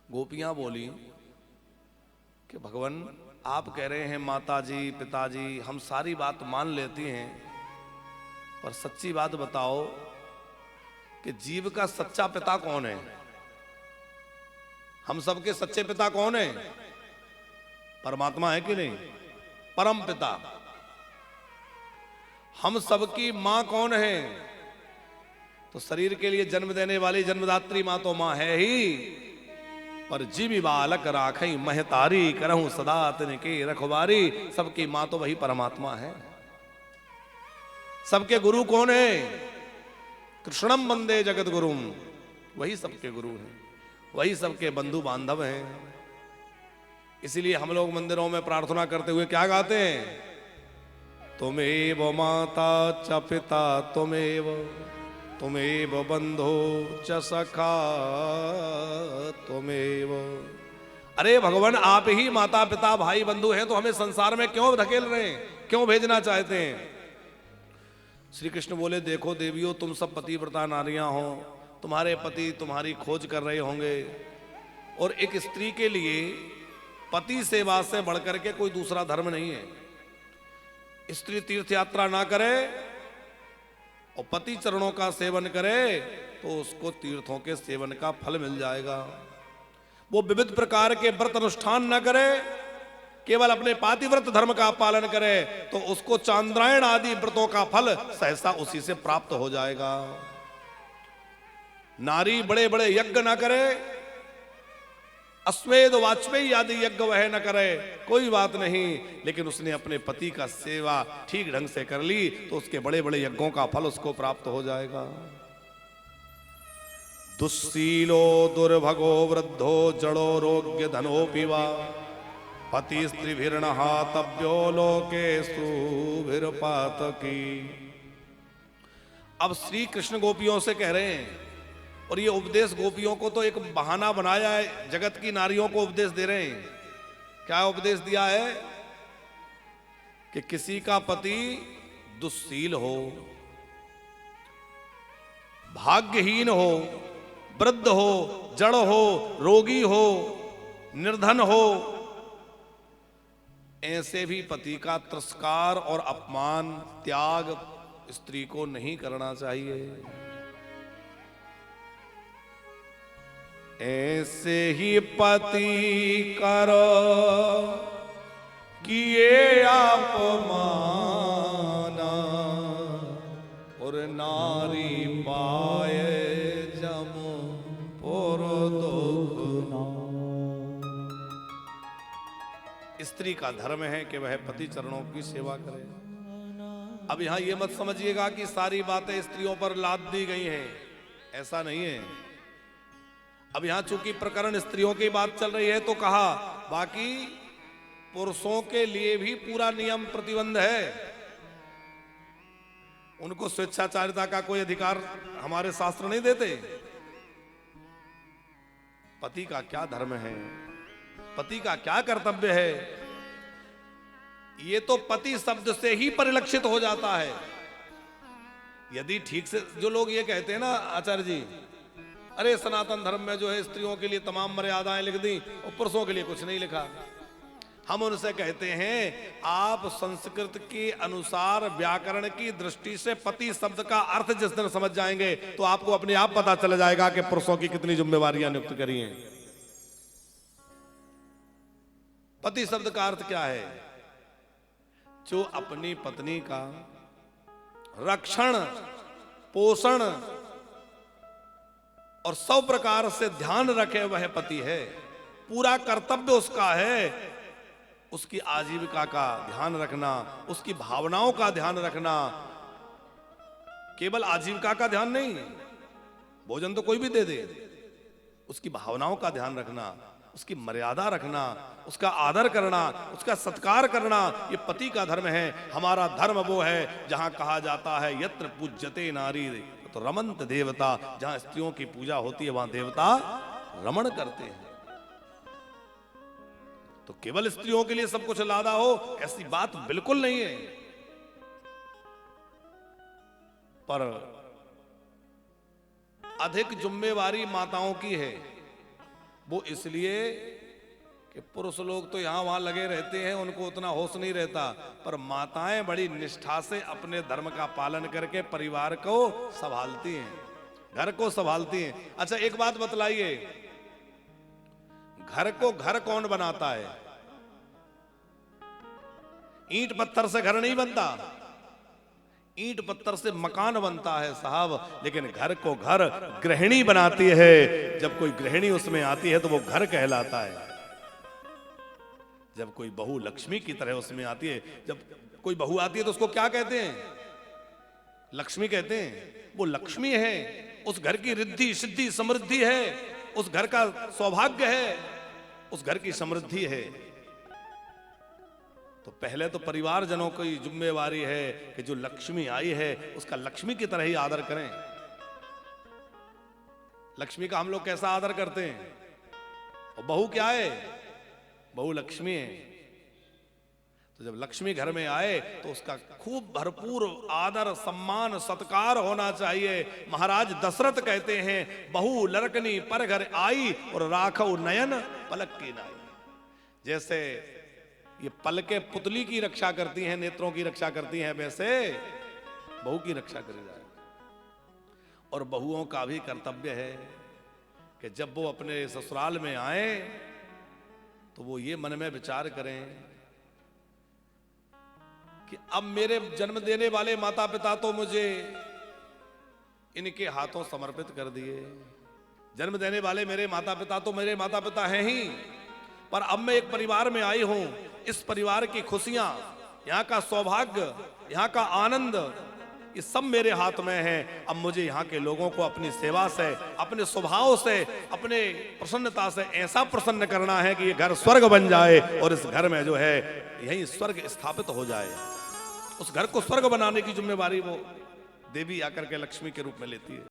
गोपियां बोली कि भगवान आप कह रहे हैं माता जी पिताजी हम सारी बात मान लेती हैं, पर सच्ची बात बताओ कि जीव का सच्चा पिता कौन है? हम सबके सच्चे पिता कौन है? परमात्मा है कि नहीं? परम पिता। हम सबकी मां कौन है? तो शरीर के लिए जन्म देने वाली जन्मदात्री मां तो मां है ही, पर जीवी बालक राखई महतारी करहूं सदा तिनके रखवारी। सबकी मां तो वही परमात्मा है। सबके गुरु कौन है? कृष्णम वंदे जगत गुरुम। वही सबके गुरु हैं, वही सबके बंधु बांधव हैं। इसीलिए हम लोग मंदिरों में प्रार्थना करते हुए क्या गाते हैं? तुमेव माता च पिता तुमेव, तुमेव बंधो च सखा तुमेव। अरे भगवान आप ही माता पिता भाई बंधु हैं, तो हमें संसार में क्यों धकेल रहे हैं, क्यों भेजना चाहते हैं? श्री कृष्ण बोले देखो देवियों, तुम सब पतिव्रता नारियां हो, तुम्हारे पति तुम्हारी खोज कर रहे होंगे, और एक स्त्री के लिए पति सेवा से बढ़कर के कोई दूसरा धर्म नहीं है। स्त्री तीर्थ यात्रा ना करे और पति चरणों का सेवन करे तो उसको तीर्थों के सेवन का फल मिल जाएगा। वो विविध प्रकार के व्रत अनुष्ठान न करे, केवल अपने पातिव्रत धर्म का पालन करे तो उसको चांद्रायण आदि व्रतों का फल सहसा उसी से प्राप्त हो जाएगा। नारी बड़े बड़े यज्ञ न करे, अश्वेध वाजपेयी आदि यज्ञ वह न करे, कोई बात नहीं, लेकिन उसने अपने पति का सेवा ठीक ढंग से कर ली तो उसके बड़े बड़े यज्ञों का फल उसको प्राप्त हो जाएगा। दुस्सीलो दुर्भगो वृद्धो जड़ो रोग्य धनोपि वा पति स्त्रीभिर्नहातव्यो लोकेषु भिर्पातकी। अब श्री कृष्ण गोपियों से कह रहे हैं, और ये उपदेश गोपियों को तो एक बहाना बनाया है, जगत की नारियों को उपदेश दे रहे हैं। क्या उपदेश दिया है? कि किसी का पति दुस्सील हो, भाग्यहीन हो, वृद्ध हो, जड़ हो, रोगी हो, निर्धन हो, ऐसे भी पति का तिरस्कार और अपमान त्याग स्त्री को नहीं करना चाहिए। ऐसे ही पति करो किए अपमाना, और नारी पाए जम पुर दुख ना। स्त्री का धर्म है कि वह पति चरणों की सेवा करे। अब यहां यह मत समझिएगा कि सारी बातें स्त्रियों पर लाद दी गई हैं, ऐसा नहीं है। अब यहां चूंकि प्रकरण स्त्रियों की बात चल रही है तो कहा, बाकी पुरुषों के लिए भी पूरा नियम प्रतिबंध है। उनको स्वेच्छाचारिता का कोई अधिकार हमारे शास्त्र नहीं देते। पति का क्या धर्म है, पति का क्या कर्तव्य है, ये तो पति शब्द से ही परिलक्षित हो जाता है। यदि ठीक से जो लोग ये कहते हैं ना आचार्य जी, अरे सनातन धर्म में जो है स्त्रियों के लिए तमाम मर्यादाएं लिख दी और पुरुषों के लिए कुछ नहीं लिखा, हम उनसे कहते हैं आप संस्कृत के अनुसार व्याकरण की दृष्टि से पति शब्द का अर्थ जिस दिन समझ जाएंगे तो आपको अपने आप पता चल जाएगा कि पुरुषों की कितनी जिम्मेवारियां नियुक्त करी हैं। पति शब्द का अर्थ क्या है? जो अपनी पत्नी का रक्षण पोषण और सब प्रकार से ध्यान रखे वह पति है। पूरा कर्तव्य उसका है उसकी आजीविका का ध्यान रखना, उसकी भावनाओं का ध्यान रखना। केवल आजीविका का ध्यान नहीं, भोजन तो कोई भी दे दे, उसकी भावनाओं का ध्यान रखना, उसकी मर्यादा रखना, उसका आदर करना, उसका सत्कार करना, ये पति का धर्म है। हमारा धर्म वो है जहां कहा जाता है यत्र पूज्यते नारी तो रमंत देवता। जहां स्त्रियों की पूजा होती है वहां देवता रमण करते हैं। तो केवल स्त्रियों के लिए सब कुछ लादा हो ऐसी बात बिल्कुल नहीं है। पर अधिक जिम्मेवारी माताओं की है। वो इसलिए कि पुरुष लोग तो यहाँ वहां लगे रहते हैं, उनको उतना होश नहीं रहता, पर माताएं बड़ी निष्ठा से अपने धर्म का पालन करके परिवार को संभालती हैं, घर को संभालती हैं। अच्छा एक बात बतलाइए, घर को घर कौन बनाता है? ईंट पत्थर से घर नहीं बनता, ईंट पत्थर से मकान बनता है साहब, लेकिन घर को घर गृहिणी बनाती है। जब कोई गृहिणी उसमें आती है तो वो घर कहलाता है। जब कोई बहू लक्ष्मी की तरह उसमें आती है, जब कोई बहू आती है तो उसको क्या कहते हैं? लक्ष्मी कहते हैं। वो लक्ष्मी है, उस घर की रिद्धि सिद्धि समृद्धि है, उस घर का सौभाग्य है, उस घर की समृद्धि है। तो पहले तो परिवार जनों की जिम्मेवारी है कि जो लक्ष्मी आई है उसका लक्ष्मी की तरह ही आदर करें। लक्ष्मी का हम लोग कैसा आदर करते हैं? और बहू क्या है? बहू लक्ष्मी है। तो जब लक्ष्मी घर में आए तो उसका खूब भरपूर आदर सम्मान सत्कार होना चाहिए। महाराज दशरथ कहते हैं, बहू लड़कनी पर घर आई और राखो नयन पलक की नाई। जैसे ये पलकें पुतली की रक्षा करती हैं, नेत्रों की रक्षा करती हैं, वैसे बहू की रक्षा करी जाए। और बहुओं का भी कर्तव्य है कि जब वो अपने ससुराल में आए तो वो ये मन में विचार करें कि अब मेरे जन्म देने वाले माता पिता तो मुझे इनके हाथों समर्पित कर दिए। जन्म देने वाले मेरे माता पिता तो मेरे माता पिता हैं ही, पर अब मैं एक परिवार में आई हूं। इस परिवार की खुशियां, यहाँ का सौभाग्य, यहाँ का आनंद, ये सब मेरे हाथ में है। अब मुझे यहाँ के लोगों को अपनी सेवा से, अपने स्वभाव से, अपने प्रसन्नता से ऐसा प्रसन्न करना है कि ये घर स्वर्ग बन जाए और इस घर में जो है यही स्वर्ग स्थापित हो जाए। उस घर को स्वर्ग बनाने की जिम्मेवारी वो देवी आकर के लक्ष्मी के रूप में लेती है।